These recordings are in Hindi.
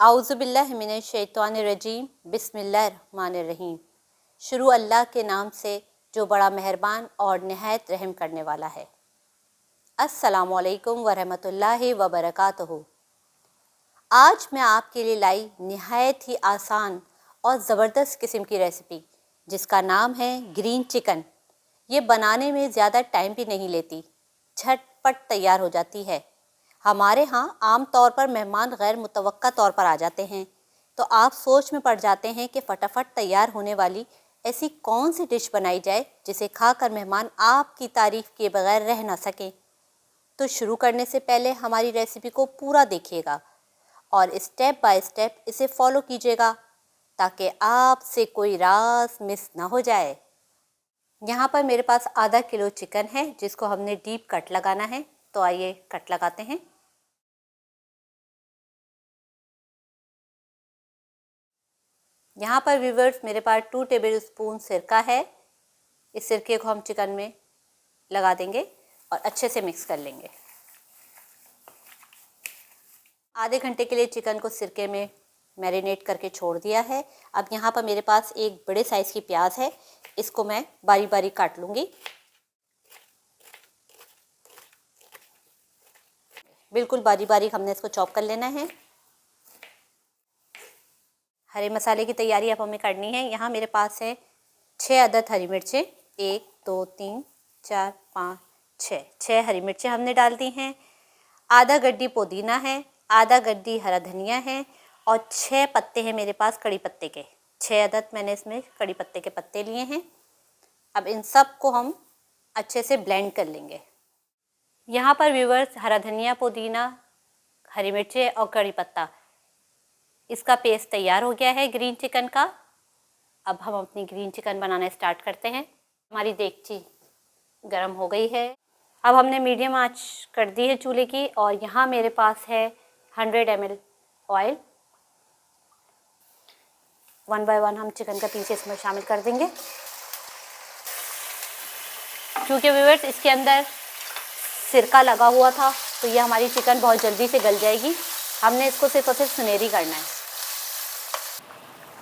आउज़ुबिल्लाहि मिनश्शैतानिर्रजीम बिस्मिल्लाहिर्रहमानिर्रहीम। शुरू अल्लाह के नाम से जो बड़ा मेहरबान और निहायत रहम करने वाला है। अस्सलामु अलैकुम वरहमतुल्लाहि वबरकातुहू। आज मैं आपके लिए लाई निहायत ही आसान और ज़बरदस्त किस्म की रेसिपी जिसका नाम है ग्रीन चिकन। ये बनाने में ज़्यादा टाइम भी नहीं लेती, झटपट तैयार हो जाती है। हमारे यहाँ आम तौर पर मेहमान गैर मुतवक्का तौर पर आ जाते हैं तो आप सोच में पड़ जाते हैं कि फटाफट तैयार होने वाली ऐसी कौन सी डिश बनाई जाए जिसे खाकर मेहमान आपकी तारीफ़ किए बगैर रह ना सकें। तो शुरू करने से पहले हमारी रेसिपी को पूरा देखिएगा और स्टेप बाय स्टेप इसे फॉलो कीजिएगा ताकि आपसे कोई राज मिस ना हो जाए। यहाँ पर मेरे पास आधा किलो चिकन है जिसको हमने डीप कट लगाना है, तो आइए कट लगाते हैं। यहाँ पर व्यूवर्स मेरे पास 2 टेबल स्पून सिरका है। इस सिरके को हम चिकन में लगा देंगे और अच्छे से मिक्स कर लेंगे। आधे घंटे के लिए चिकन को सिरके में मैरिनेट करके छोड़ दिया है। अब यहाँ पर मेरे पास एक बड़े साइज़ की प्याज है, इसको मैं बारी बारी काट लूँगी। बिल्कुल बारी बारी हमने इसको चॉप कर लेना है। हरे मसाले की तैयारी अब हमें करनी है। यहाँ मेरे पास है 6 अदद हरी मिर्चें, 1 2 3 4 5 6 हरी मिर्चें हमने डाल दी हैं। आधा गड्डी पुदीना है, आधा गड्डी हरा धनिया है और 6 पत्ते हैं मेरे पास कड़ी पत्ते के। 6 अदद मैंने इसमें कड़ी पत्ते के पत्ते लिए हैं। अब इन सब को हम अच्छे से ब्लेंड कर लेंगे। यहाँ पर व्यूवर्स हरा धनिया, पुदीना, हरी मिर्चें और कड़ी पत्ता, इसका पेस्ट तैयार हो गया है ग्रीन चिकन का। अब हम अपनी ग्रीन चिकन बनाना स्टार्ट करते हैं। हमारी देगची गरम हो गई है। अब हमने मीडियम आंच कर दी है चूल्हे की और यहाँ मेरे पास है 100 ml ऑयल। 1 बाय 1 हम चिकन का पीस इसमें शामिल कर देंगे। क्योंकि व्यूअर्स इसके अंदर सिरका लगा हुआ था तो ये हमारी चिकन बहुत जल्दी से गल जाएगी। हमने इसको सिर्फ और सिर्फ सुनहरी करना है।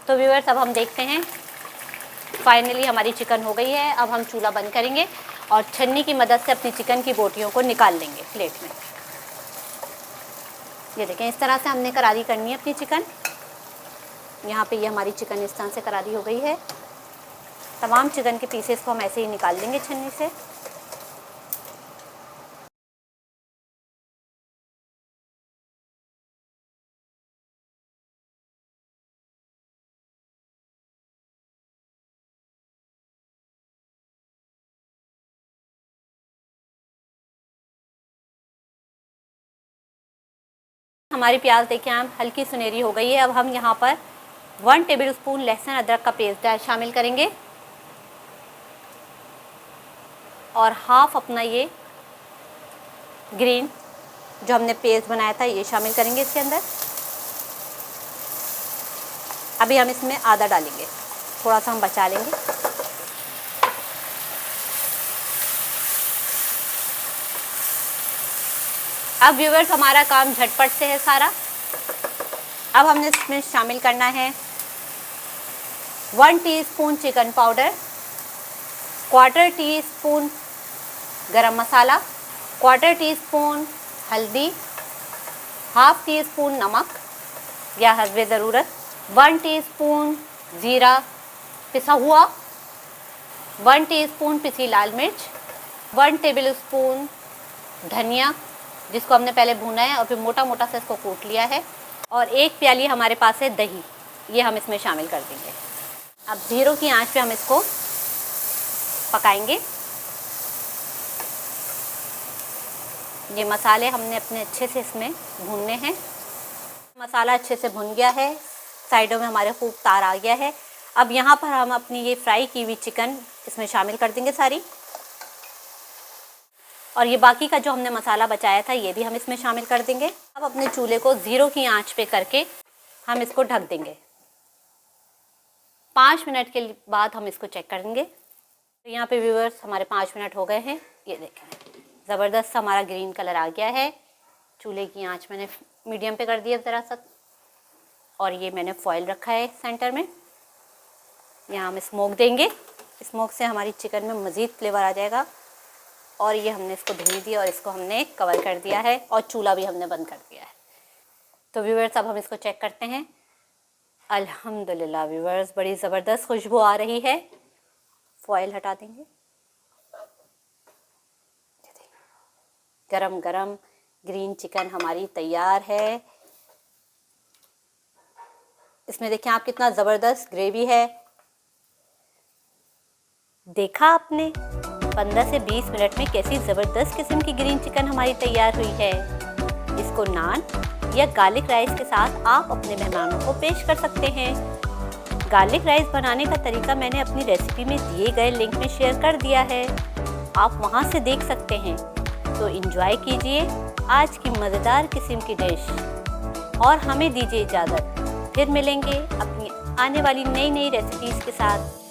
तो व्यूअर्स अब हम देखते हैं, फाइनली हमारी चिकन हो गई है। अब हम चूल्हा बंद करेंगे और छन्नी की मदद से अपनी चिकन की बोटियों को निकाल लेंगे प्लेट में। ये देखें, इस तरह से हमने करारी करनी है अपनी चिकन। यहाँ पे ये हमारी चिकन इस तरह से करारी हो गई है। तमाम चिकन के पीसेस को हम ऐसे ही निकाल लेंगे छन्नी से। हमारी प्याज देखिए हम हल्की सुनहरी हो गई है। अब हम यहाँ पर 1 टेबल स्पून लहसुन अदरक का पेस्ट शामिल करेंगे और हाफ अपना ये ग्रीन जो हमने पेस्ट बनाया था ये शामिल करेंगे इसके अंदर। अभी हम इसमें आधा डालेंगे, थोड़ा सा हम बचा लेंगे। अब व्यूअर्स हमारा काम झटपट से है सारा। अब हमने इसमें शामिल करना है 1 टीस्पून चिकन पाउडर, 1/4 टीस्पून गरम मसाला, 1/4 टीस्पून हल्दी, हाफ टी स्पून नमक या हस्बे ज़रूरत, 1 टीस्पून ज़ीरा पिसा हुआ, 1 टीस्पून पिसी लाल मिर्च, 1 टेबल स्पून धनिया जिसको हमने पहले भुना है और फिर मोटा मोटा से इसको कूट लिया है, और 1 प्याली हमारे पास है दही, ये हम इसमें शामिल कर देंगे। अब 0 की आंच पे हम इसको पकाएंगे। ये मसाले हमने अपने अच्छे से इसमें भूनने हैं। मसाला अच्छे से भुन गया है, साइडों में हमारे खूब तार आ गया है। अब यहाँ पर हम अपनी ये फ्राई की हुई चिकन इसमें शामिल कर देंगे सारी, और ये बाकी का जो हमने मसाला बचाया था ये भी हम इसमें शामिल कर देंगे। अब अपने चूल्हे को 0 की आंच पे करके हम इसको ढक देंगे। 5 मिनट के बाद हम इसको चेक करेंगे। तो यहाँ पे व्यूअर्स हमारे 5 मिनट हो गए हैं। ये देखें ज़बरदस्त हमारा ग्रीन कलर आ गया है। चूल्हे की आंच मैंने मीडियम पे कर दिया ज़रा सा। और ये मैंने फॉयल रखा है सेंटर में। यहाँ हम स्मोक देंगे, स्मोक से हमारी चिकन में मज़ीद फ्लेवर आ जाएगा। और ये हमने इसको धुल दिया और इसको हमने कवर कर दिया है और चूल्हा भी हमने बंद कर दिया है। तो व्यूअर्स अब हम इसको चेक करते हैं। अल्हम्दुलिल्लाह व्यूअर्स, बड़ी ज़बरदस्त खुशबू आ रही है। फॉयल हटा देंगे। गरम गरम ग्रीन चिकन हमारी तैयार है। इसमें देखें आप कितना ज़बरदस्त ग्रेवी है। देखा आपने 15 से 20 मिनट में कैसी ज़बरदस्त किस्म की ग्रीन चिकन हमारी तैयार हुई है। इसको नान या गार्लिक राइस के साथ आप अपने मेहमानों को पेश कर सकते हैं। गार्लिक राइस बनाने का तरीका मैंने अपनी रेसिपी में दिए गए लिंक में शेयर कर दिया है, आप वहां से देख सकते हैं। तो एंजॉय कीजिए आज की मज़ेदार किस्म की डिश और हमें दीजिए इजाज़त। फिर मिलेंगे अपनी आने वाली नई नई रेसिपीज़ के साथ।